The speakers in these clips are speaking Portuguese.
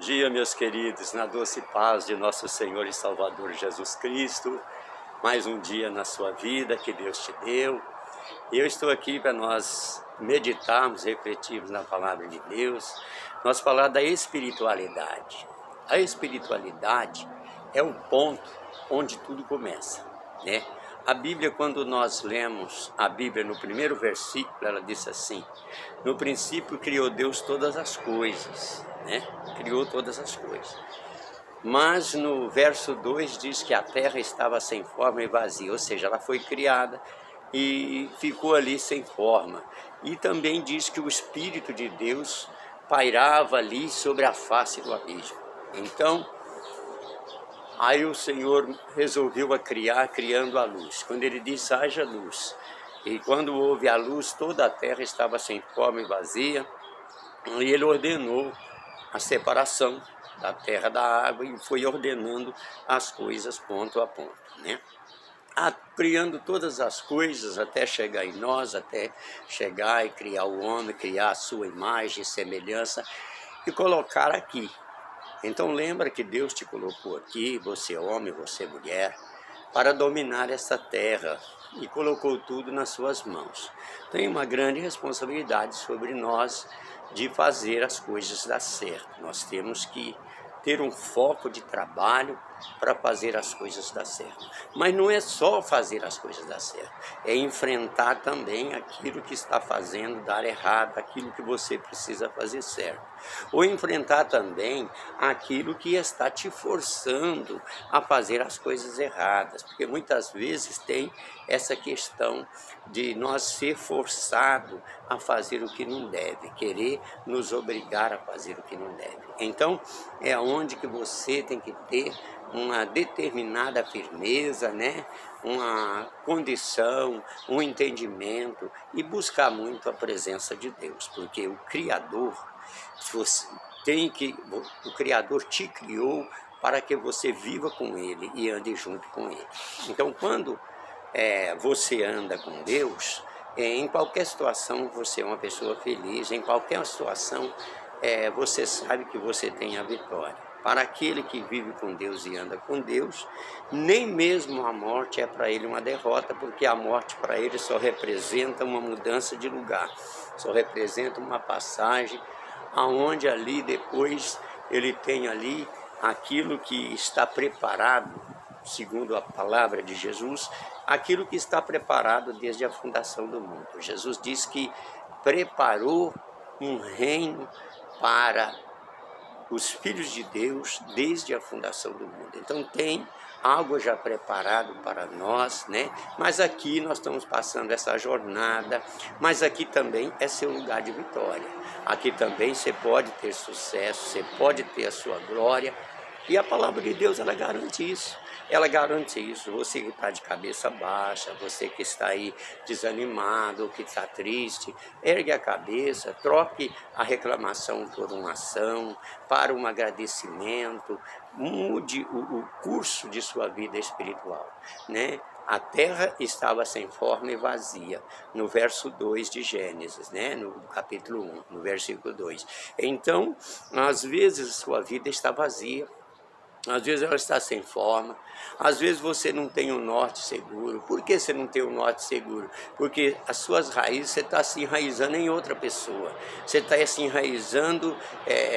dia, meus queridos, na doce paz de nosso Senhor e Salvador Jesus Cristo. Mais um dia na sua vida que Deus te deu. E eu estou aqui para nós meditarmos, refletirmos na palavra de Deus. Nós falar da espiritualidade. A espiritualidade é o ponto onde tudo começa, né? A Bíblia, quando nós lemos a Bíblia no primeiro versículo, ela diz assim: no princípio criou Deus todas as coisas, né? Criou todas as coisas. Mas no verso 2 diz que a terra estava sem forma e vazia, ou seja, ela foi criada e ficou ali sem forma. E também diz que o Espírito de Deus pairava ali sobre a face do abismo. Então, aí o Senhor resolveu a criar, criando a luz. Quando ele disse, haja luz. E quando houve a luz, toda a terra estava sem forma e vazia. E ele ordenou a separação da terra da água e foi ordenando as coisas ponto a ponto, né? Criando todas as coisas até chegar em nós, até chegar e criar o homem, criar a sua imagem e semelhança e colocar aqui. Então lembra que Deus te colocou aqui, você é homem, você é mulher, para dominar essa terra e colocou tudo nas suas mãos. Tem uma grande responsabilidade sobre nós de fazer as coisas dar certo. Nós temos que ter um foco de trabalho para fazer as coisas dar certo. Mas não é só fazer as coisas dar certo, é enfrentar também aquilo que está fazendo dar errado, aquilo que você precisa fazer certo. Ou enfrentar também aquilo que está te forçando a fazer as coisas erradas, porque muitas vezes tem essa questão de nós ser forçado a fazer o que não deve, querer nos obrigar a fazer o que não deve. Então, é onde que você tem que ter uma determinada firmeza, né? Uma condição, um entendimento e buscar muito a presença de Deus, porque o Criador, o Criador te criou para que você viva com Ele e ande junto com Ele. Então, quando você anda com Deus, em qualquer situação você é uma pessoa feliz, em qualquer situação você sabe que você tem a vitória. Para aquele que vive com Deus e anda com Deus, nem mesmo a morte é para ele uma derrota, porque a morte para ele só representa uma mudança de lugar, só representa uma passagem, aonde ali depois ele tem ali aquilo que está preparado, segundo a palavra de Jesus, aquilo que está preparado desde a fundação do mundo. Jesus diz que preparou um reino para os filhos de Deus desde a fundação do mundo. Então tem algo já preparado para nós, né? Mas aqui nós estamos passando essa jornada, mas aqui também é seu lugar de vitória. Aqui também você pode ter sucesso, você pode ter a sua glória, e a palavra de Deus, ela garante isso. Ela garante isso. Você que está de cabeça baixa, você que está aí desanimado, que está triste, ergue a cabeça, troque a reclamação por uma ação, para um agradecimento, mude o curso de sua vida espiritual, né? A terra estava sem forma e vazia, no verso 2 de Gênesis, né? No capítulo 1, no versículo 2. Então, às vezes a sua vida está vazia, às vezes ela está sem forma, às vezes você não tem um norte seguro. Por que você não tem um norte seguro? Porque as suas raízes, você está se enraizando em outra pessoa. Você está se enraizando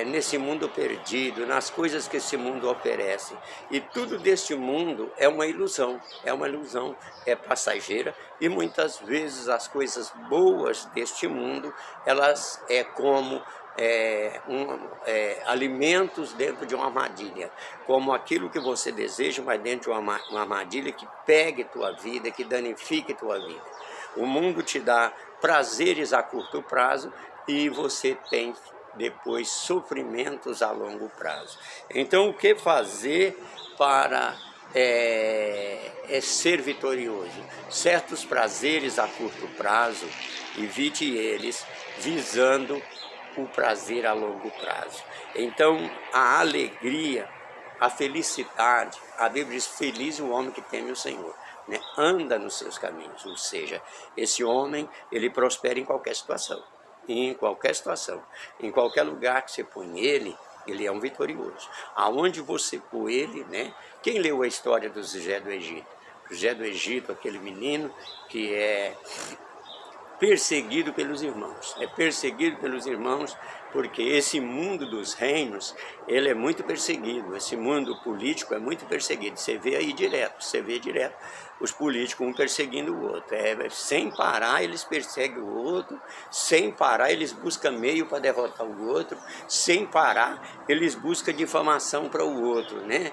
nesse mundo perdido, nas coisas que esse mundo oferece. E tudo deste mundo é uma ilusão, é passageira. E muitas vezes as coisas boas deste mundo, elas como alimentos dentro de uma armadilha, como aquilo que você deseja, mas dentro de uma armadilha que pegue tua vida, que danifique tua vida. O mundo te dá prazeres a curto prazo e você tem depois sofrimentos a longo prazo. Então, o que fazer para ser vitorioso? Certos prazeres a curto prazo, evite eles, visando o prazer a longo prazo. Então, a alegria, a felicidade, a Bíblia diz, feliz o homem que teme o Senhor, né? Anda nos seus caminhos, ou seja, esse homem, ele prospera em qualquer situação, em qualquer lugar que você põe ele ele é um vitorioso. Aonde você pôr ele, né? Quem leu a história do José do Egito? José do Egito, aquele menino que é perseguido pelos irmãos. É perseguido pelos irmãos porque esse mundo dos reinos, ele é muito perseguido. Esse mundo político é muito perseguido. Você vê aí direto, você vê direto os políticos um perseguindo o outro. Sem parar eles perseguem o outro, sem parar eles buscam meio para derrotar o outro, sem parar eles buscam difamação para o outro, né?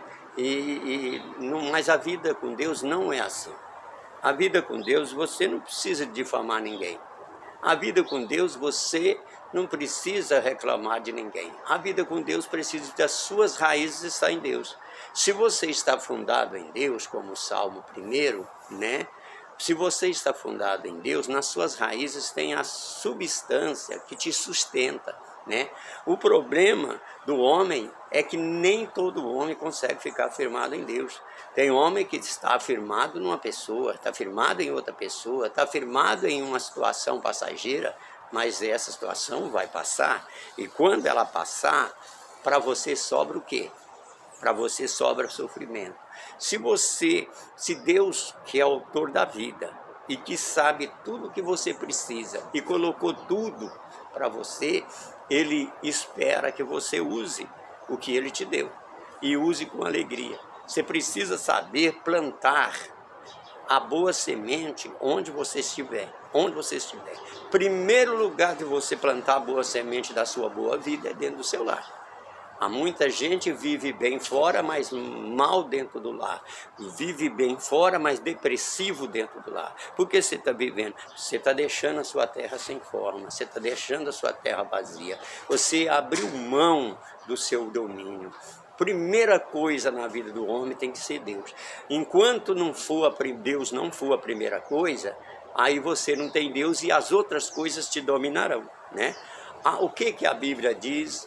Mas a vida com Deus não é assim. A vida com Deus, você não precisa difamar ninguém. A vida com Deus, você não precisa reclamar de ninguém. A vida com Deus precisa das suas raízes estar em Deus. Se você está fundado em Deus, como o Salmo 1, né? Se você está fundado em Deus, nas suas raízes tem a substância que te sustenta, né? O problema do homem é que nem todo homem consegue ficar firmado em Deus. Tem homem que está firmado numa pessoa, está firmado em outra pessoa, está firmado em uma situação passageira, mas essa situação vai passar. E quando ela passar, para você sobra o quê? Para você sobra sofrimento. Se Deus, que é autor da vida e que sabe tudo o que você precisa e colocou tudo para você, Ele espera que você use o que Ele te deu e use com alegria. Você precisa saber plantar a boa semente onde você estiver. Onde você estiver. Primeiro lugar de você plantar a boa semente da sua boa vida é dentro do seu lar. Há muita gente que vive bem fora, mas mal dentro do lar. Vive bem fora, mas depressivo dentro do lar. Por que você está vivendo? Você está deixando a sua terra sem forma. Você está deixando a sua terra vazia. Você abriu mão do seu domínio. Primeira coisa na vida do homem tem que ser Deus. Enquanto Deus não for a primeira coisa, aí você não tem Deus e as outras coisas te dominarão, né? O que a Bíblia diz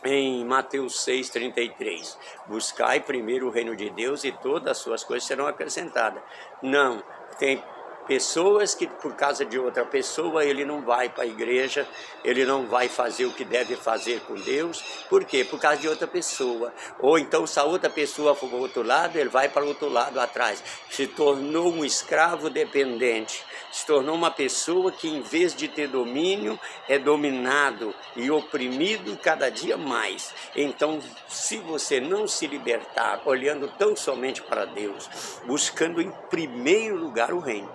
em Mateus 6,33? Buscai primeiro o reino de Deus e todas as suas coisas serão acrescentadas. Não, tem pessoas que por causa de outra pessoa ele não vai para a igreja, ele não vai fazer o que deve fazer com Deus. Por quê? Por causa de outra pessoa. Ou então se a outra pessoa for para o outro lado, ele vai para o outro lado atrás. Se tornou um escravo dependente. Se tornou uma pessoa que em vez de ter domínio, é dominado e oprimido cada dia mais. Então, se você não se libertar, olhando tão somente para Deus, buscando em primeiro lugar o reino.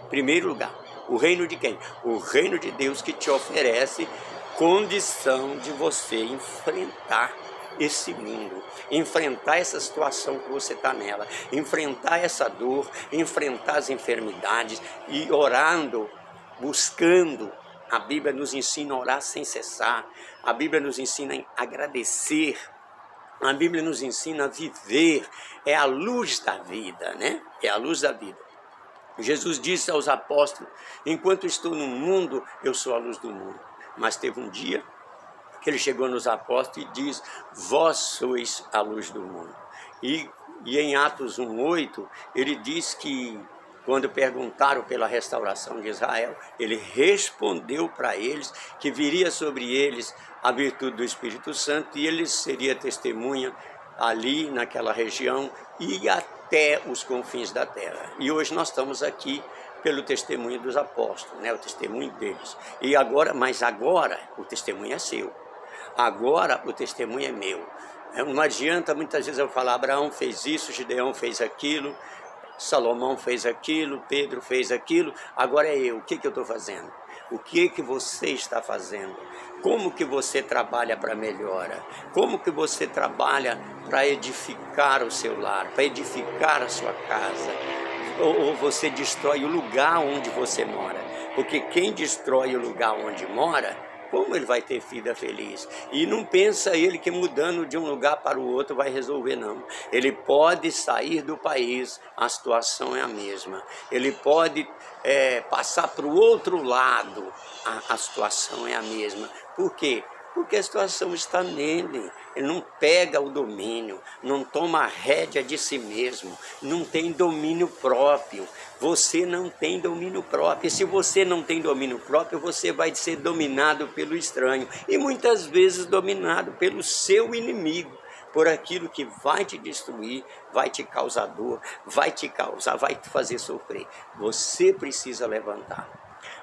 Primeiro lugar, o reino de quem? O reino de Deus, que te oferece condição de você enfrentar esse mundo, enfrentar essa situação que você está nela, enfrentar essa dor, enfrentar as enfermidades e orando, buscando. A Bíblia nos ensina a orar sem cessar, a Bíblia nos ensina a agradecer, a Bíblia nos ensina a viver, é a luz da vida, né? É a luz da vida. Jesus disse aos apóstolos: enquanto estou no mundo, eu sou a luz do mundo. Mas teve um dia que ele chegou nos apóstolos e diz: vós sois a luz do mundo. E em Atos 1,8, ele diz que quando perguntaram pela restauração de Israel, ele respondeu para eles que viria sobre eles a virtude do Espírito Santo e eles seriam testemunha ali naquela região e até os confins da terra. E hoje nós estamos aqui pelo testemunho dos apóstolos, né? O testemunho deles. Mas agora o testemunho é seu. Agora o testemunho é meu. Não adianta muitas vezes eu falar: Abraão fez isso, Gideão fez aquilo, Salomão fez aquilo, Pedro fez aquilo, agora é eu. O que eu estou fazendo? O que você está fazendo? Como que você trabalha para melhora? Como que você trabalha para edificar o seu lar, para edificar a sua casa? Ou você destrói o lugar onde você mora? Porque quem destrói o lugar onde mora, como ele vai ter vida feliz? E não pensa ele que mudando de um lugar para o outro vai resolver, não. Ele pode sair do país, a situação é a mesma. Ele pode passar para o outro lado, a situação é a mesma. Por quê? Porque a situação está nele. Ele não pega o domínio, não toma a rédea de si mesmo, não tem domínio próprio. Você não tem domínio próprio. E se você não tem domínio próprio, você vai ser dominado pelo estranho. E muitas vezes dominado pelo seu inimigo. Por aquilo que vai te destruir, vai te causar dor, vai te fazer sofrer. Você precisa levantar.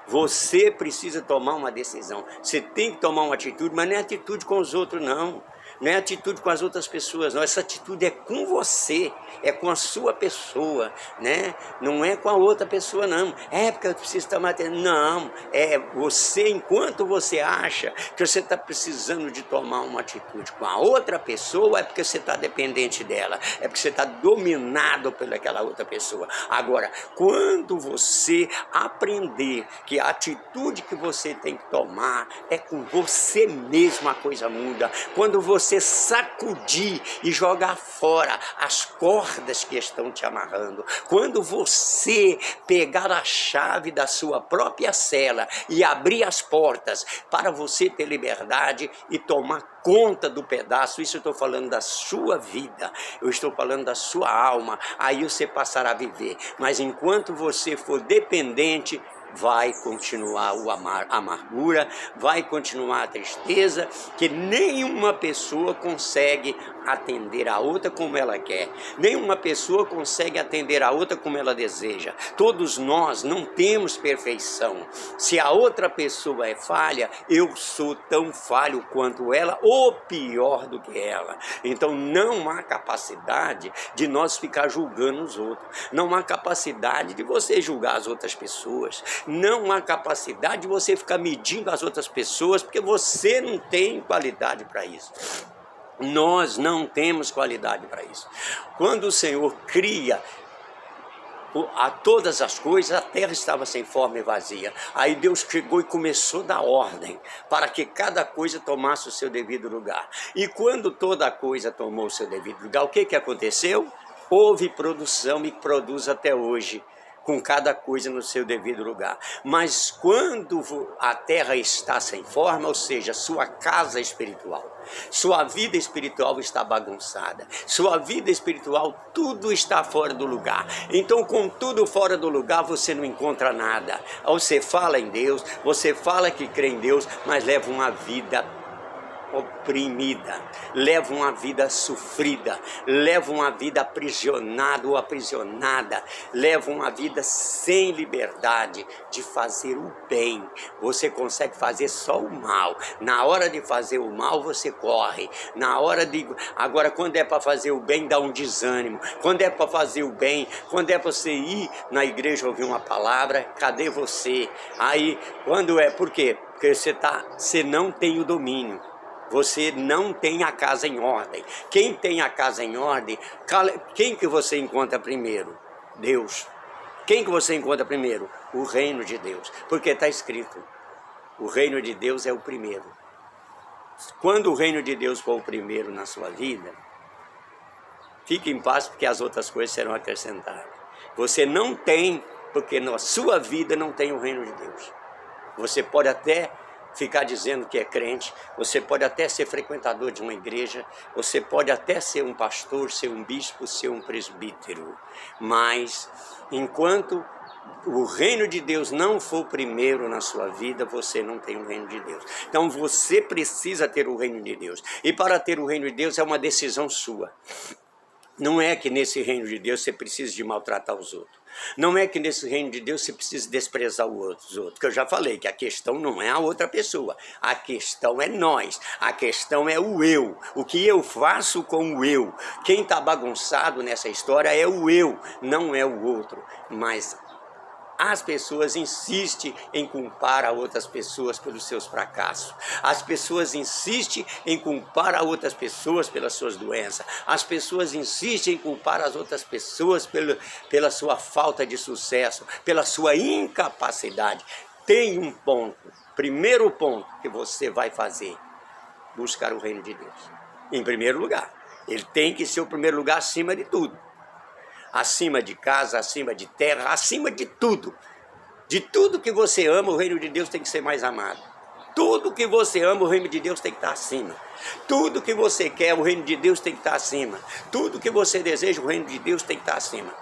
Você precisa tomar uma decisão. Você tem que tomar uma atitude, mas não é atitude com os outros, não. Não é atitude com as outras pessoas, não. Essa atitude é com você, é com a sua pessoa, né? Não é com a outra pessoa, não. É porque eu preciso tomar atenção. Não, é você, enquanto você acha que você está precisando de tomar uma atitude com a outra pessoa, é porque você está dependente dela, é porque você está dominado pelaquela outra pessoa. Agora, quando você aprender que a atitude que você tem que tomar é com você mesmo, a coisa muda. Quando você sacudir e jogar fora as cordas que estão te amarrando, quando você pegar a chave da sua própria cela e abrir as portas para você ter liberdade e tomar conta do pedaço, isso eu estou falando da sua vida, eu estou falando da sua alma, aí você passará a viver. Mas enquanto você for dependente, vai continuar a amargura, vai continuar a tristeza, que nenhuma pessoa consegue atender a outra como ela quer, nenhuma pessoa consegue atender a outra como ela deseja. Todos nós não temos perfeição. Se a outra pessoa é falha, eu sou tão falho quanto ela, ou pior do que ela. Então não há capacidade de nós ficar julgando os outros, não há capacidade de você julgar as outras pessoas, não há capacidade de você ficar medindo as outras pessoas, porque você não tem qualidade para isso. Nós não temos qualidade para isso. Quando o Senhor cria a todas as coisas, a terra estava sem forma e vazia. Aí Deus chegou e começou a dar ordem para que cada coisa tomasse o seu devido lugar. E quando toda coisa tomou o seu devido lugar, o que aconteceu? Houve produção e produz até hoje, com cada coisa no seu devido lugar. Mas quando a terra está sem forma, ou seja, sua casa espiritual, sua vida espiritual está bagunçada, sua vida espiritual, tudo está fora do lugar. Então, com tudo fora do lugar, você não encontra nada. Você fala em Deus, você fala que crê em Deus, mas leva uma vida oprimida, leva uma vida sofrida, leva uma vida aprisionada ou aprisionada, leva uma vida sem liberdade de fazer o bem. Você consegue fazer só o mal. Na hora de fazer o mal, você corre. Na hora de... Agora, quando é para fazer o bem, dá um desânimo. Quando é para fazer o bem, quando é para você ir na igreja ouvir uma palavra, cadê você? Aí, quando é... Por quê? Porque você não tem o domínio. Você não tem a casa em ordem. Quem tem a casa em ordem, quem que você encontra primeiro? Deus. Quem que você encontra primeiro? O reino de Deus. Porque está escrito, o reino de Deus é o primeiro. Quando o reino de Deus for o primeiro na sua vida, fique em paz, porque as outras coisas serão acrescentadas. Você não tem, porque na sua vida não tem o reino de Deus. Você pode até ficar dizendo que é crente, você pode até ser frequentador de uma igreja, você pode até ser um pastor, ser um bispo, ser um presbítero, mas enquanto o reino de Deus não for primeiro na sua vida, você não tem o reino de Deus. Então você precisa ter o reino de Deus, e para ter o reino de Deus é uma decisão sua. Não é que nesse reino de Deus você precisa de maltratar os outros. Não é que nesse reino de Deus você precisa desprezar os outros. Que eu já falei que a questão não é a outra pessoa. A questão é nós. A questão é o eu. O que eu faço com o eu. Quem está bagunçado nessa história é o eu, não é o outro. Mas as pessoas insistem em culpar a outras pessoas pelos seus fracassos. As pessoas insistem em culpar a outras pessoas pelas suas doenças. As pessoas insistem em culpar as outras pessoas pela sua falta de sucesso, pela sua incapacidade. Tem um ponto, primeiro ponto que você vai fazer, buscar o reino de Deus. Em primeiro lugar, ele tem que ser o primeiro lugar acima de tudo. Acima de casa, acima de terra, acima de tudo. De tudo que você ama, o reino de Deus tem que ser mais amado. Tudo que você ama, o reino de Deus tem que estar acima. Tudo que você quer, o reino de Deus tem que estar acima. Tudo que você deseja, o reino de Deus tem que estar acima.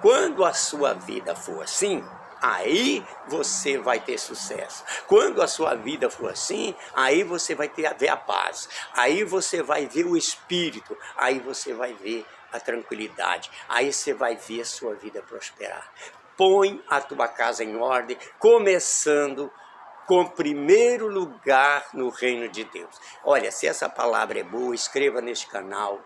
Quando a sua vida for assim, aí você vai ter sucesso. Quando a sua vida for assim, aí você vai ver a paz. Aí você vai ver o Espírito. Aí você vai ver a tranquilidade. Aí você vai ver a sua vida prosperar. Põe a tua casa em ordem, começando com primeiro lugar no reino de Deus. Olha, se essa palavra é boa, inscreva neste canal,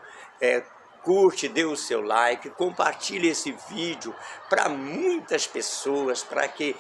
curte, dê o seu like, compartilhe esse vídeo para muitas pessoas, para que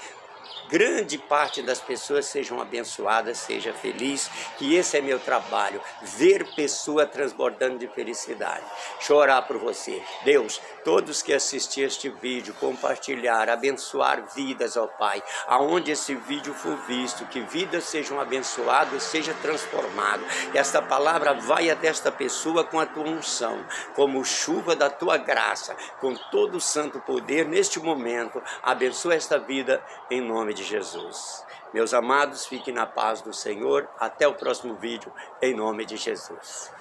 grande parte das pessoas sejam abençoadas, seja feliz, que esse é meu trabalho, ver pessoa transbordando de felicidade. Deixa eu orar por você. Deus, todos que assistir este vídeo, compartilhar, abençoar vidas, ó Pai, aonde esse vídeo for visto, que vidas sejam abençoadas, seja transformado. Esta palavra vai até esta pessoa com a tua unção, como chuva da tua graça, com todo o santo poder neste momento. Abençoa esta vida em nome de Jesus. Meus amados, fiquem na paz do Senhor. Até o próximo vídeo, em nome de Jesus.